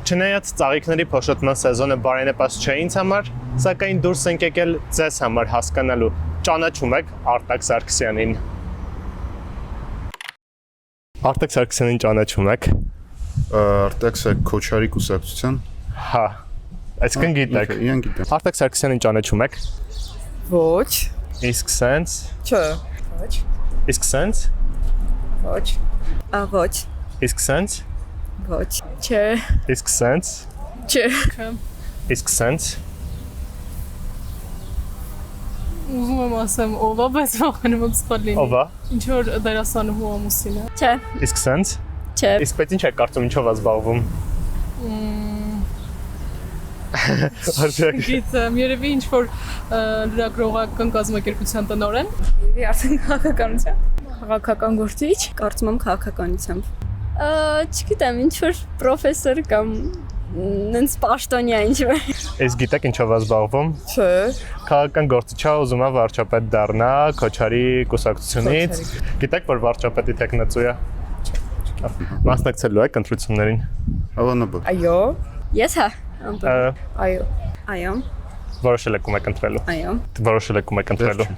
Չնայած ծաղիկների փոշոտման սեզոնը բարենպաստ չէ ինձ համար, սակայն դուրս ենք եկել ձեզ համար հասկանալու ճանաչում եք Արտակ Սարգսյանին։ Արտակ Սարգսյանին ճանաչում եք։ Արտակ Քոչարի կուսակցության։ Հա, այսինքն գիտեք։ Իրեն գիտեմ։ Արտակ Սարգսյանին ճանաչում եք։ Ոչ։ Իսկ սենց։ Չէ։ Ոչ։ Իսկ սենց։ Ոչ։ Ոչ։ Իսկ սենց։ Ոչ։ Չէ։ Իսկ սենց։ Չէ։ Իսկ սենց։ Ուզում եմ ասեմ ով է, բայց վախենում եմ սխալ լինի։ Ով է։ Ինչ որ դերասանուհու ամուսին է։ Չէ։ Իսկ սենց։ Չէ։ Իսկ բայց ինչ եք կարծում ինչով է զբաղվում։ Արդյոք Գիտեմ, երևի ինչ որ լրագրողական կազմակերպության տնօրեն։ Երևի արդեն քաղաքականության։ Քաղաքական գործիչ, կարծում եմ քաղաքականությամբ։ Չգիտեմ, ինչ որ պրոֆեսոր կամ նենց պաշտոնյա ինչ որ։ Իսկ գիտեք ինչով է զբաղվում։ Չէ։ Քաղաքական գործիչը ուզում է վարչապետ դառնա Քոչարի կուսակցությունից։ Գիտեք որ վարչապետի տեխնացու է։ Մասնակցելու եք ընտրություններին։ Հավանաբար։ Այո։ Ես հա։ Այո։ Այո։ Որոշել եք ում եք ընտրելու։ Այո։ Որոշել եք ում եք ընտրելու։